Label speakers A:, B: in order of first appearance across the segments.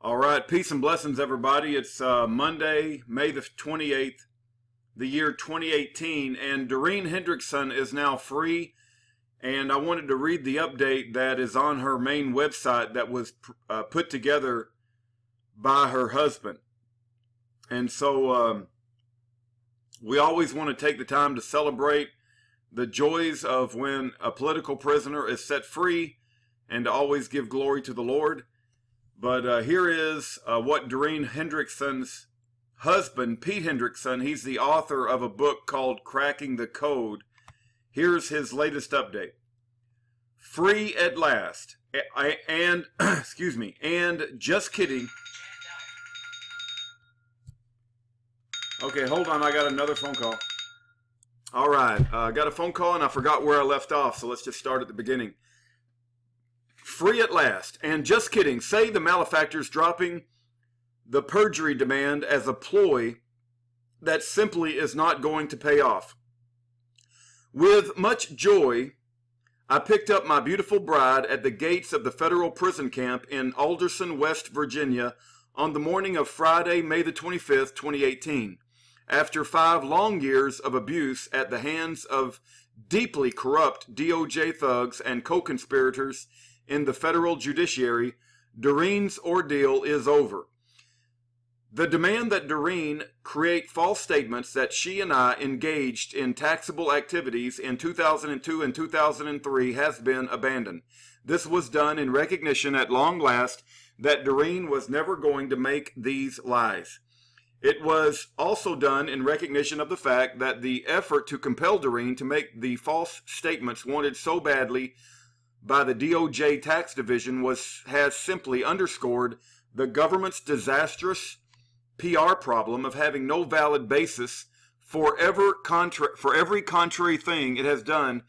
A: All right, peace and blessings, everybody. It's Monday, May the 28th, the year 2018, and Doreen Hendrickson is now free, and I wanted to read the update that is on her main website that was put together by her husband. And so we always want to take the time to celebrate the joys of when a political prisoner is set free and to always give glory to the Lord. But here is what Doreen Hendrickson's husband, Pete Hendrickson, he's the author of a book called Cracking the Code. Here's his latest update. Free at last. And, excuse me, and just kidding. Okay, hold on, I got another phone call. All right, I got a phone call and I forgot where I left off, so let's just start at the beginning. Free at last, and just kidding, say the malefactors dropping the perjury demand as a ploy that simply is not going to pay off. With much joy, I picked up my beautiful bride at the gates of the federal prison camp in Alderson, West Virginia on the morning of Friday, May the 25th, 2018, after 5 long years of abuse at the hands of deeply corrupt DOJ thugs and co-conspirators in the federal judiciary. Doreen's ordeal is over. The demand that Doreen create false statements that she and I engaged in taxable activities in 2002 and 2003 has been abandoned. This was done in recognition at long last that Doreen was never going to make these lies. It was also done in recognition of the fact that the effort to compel Doreen to make the false statements wanted so badly by the DOJ tax division has simply underscored the government's disastrous PR problem of having no valid basis for every contrary thing it has done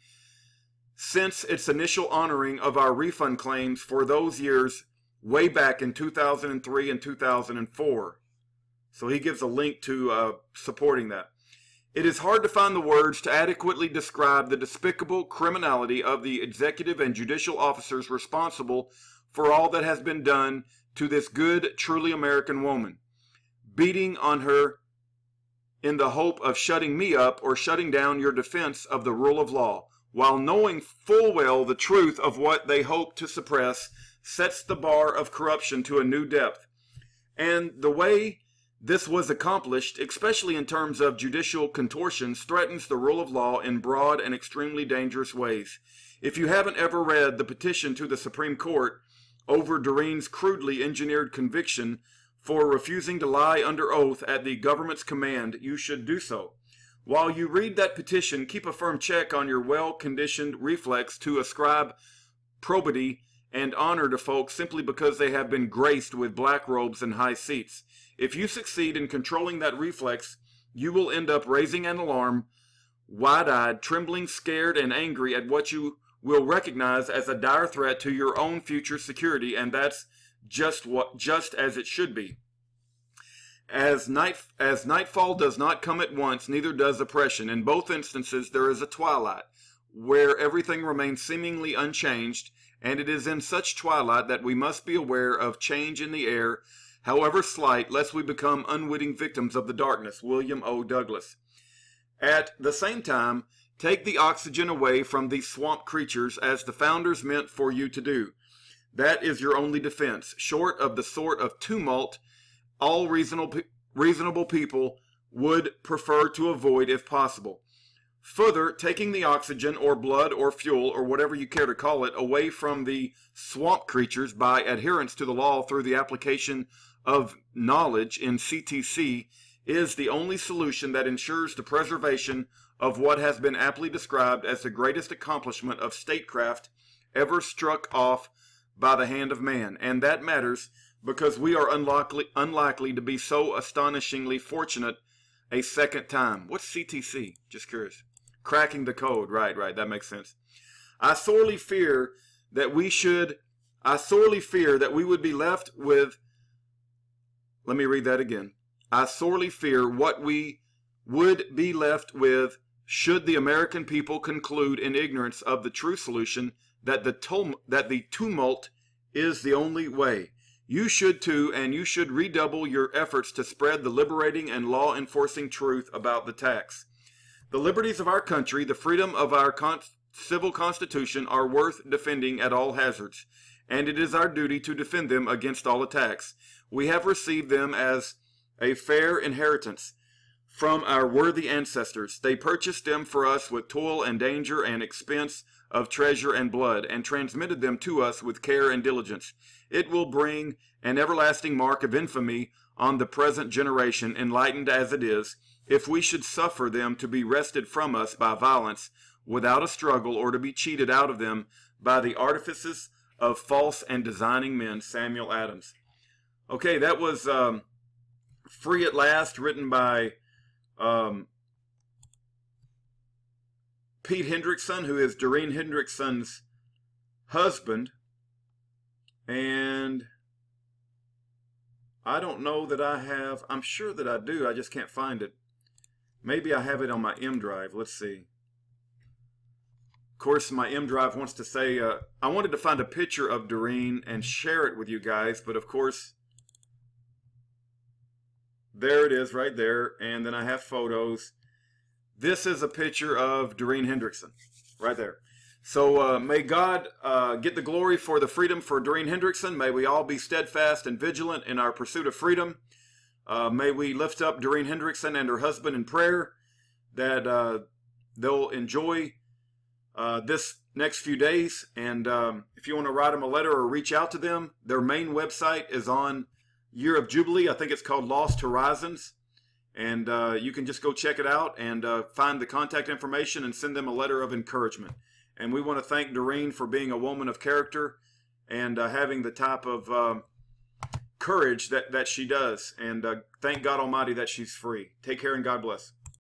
A: since its initial honoring of our refund claims for those years way back in 2003 and 2004. So he gives a link to supporting that. It is hard to find the words to adequately describe the despicable criminality of the executive and judicial officers responsible for all that has been done to this good, truly American woman, beating on her in the hope of shutting me up or shutting down your defense of the rule of law, while knowing full well the truth of what they hope to suppress sets the bar of corruption to a new depth. And the way this was accomplished, especially in terms of judicial contortions, threatens the rule of law in broad and extremely dangerous ways. If you haven't ever read the petition to the Supreme Court over Doreen's crudely engineered conviction for refusing to lie under oath at the government's command, you should do so. While you read that petition, keep a firm check on your well-conditioned reflex to ascribe probity and honor to folks simply because they have been graced with black robes and high seats. If you succeed in controlling that reflex, you will end up raising an alarm, wide-eyed, trembling, scared, and angry at what you will recognize as a dire threat to your own future security, and that's just as it should be. As nightfall does not come at once, neither does oppression. In both instances, there is a twilight, where everything remains seemingly unchanged, and it is in such twilight that we must be aware of change in the air, however slight, lest we become unwitting victims of the darkness. William O. Douglas. At the same time, take the oxygen away from these swamp creatures as the founders meant for you to do. That is your only defense, short of the sort of tumult all reasonable people would prefer to avoid if possible. Further, taking the oxygen or blood or fuel or whatever you care to call it away from the swamp creatures by adherence to the law through the application of knowledge in CTC is the only solution that ensures the preservation of what has been aptly described as the greatest accomplishment of statecraft ever struck off by the hand of man. And that matters because we are unlikely to be so astonishingly fortunate a second time. What's CTC? Just curious. Cracking the code. Right, that makes sense. I sorely fear that we would be left with, let me read that again. I sorely fear what we would be left with should the American people conclude in ignorance of the true solution that the tumult is the only way. You should too, and you should redouble your efforts to spread the liberating and law-enforcing truth about the tax. The liberties of our country, the freedom of our civil constitution are worth defending at all hazards, and it is our duty to defend them against all attacks. We have received them as a fair inheritance from our worthy ancestors. They purchased them for us with toil and danger and expense of treasure and blood, and transmitted them to us with care and diligence. It will bring an everlasting mark of infamy on the present generation, enlightened as it is, if we should suffer them to be wrested from us by violence, without a struggle, or to be cheated out of them by the artifices of false and designing men. Samuel Adams. Okay, that was Free at Last, written by Pete Hendrickson, who is Doreen Hendrickson's husband. And I don't know that I have, I'm sure that I do, I just can't find it. Maybe I have it on my M drive. Let's see. Of course, my M drive wants to say, I wanted to find a picture of Doreen and share it with you guys, but of course, there it is right there. And then I have photos. This is a picture of Doreen Hendrickson right there. So may God get the glory for the freedom for Doreen Hendrickson. May we all be steadfast and vigilant in our pursuit of freedom. May we lift up Doreen Hendrickson and her husband in prayer, that they'll enjoy this next few days. And if you want to write them a letter or reach out to them, their main website is on Year of Jubilee. I think it's called Lost Horizons. And you can just go check it out and find the contact information and send them a letter of encouragement. And we want to thank Doreen for being a woman of character and having the type of courage that she does. And thank God Almighty that she's free. Take care and God bless.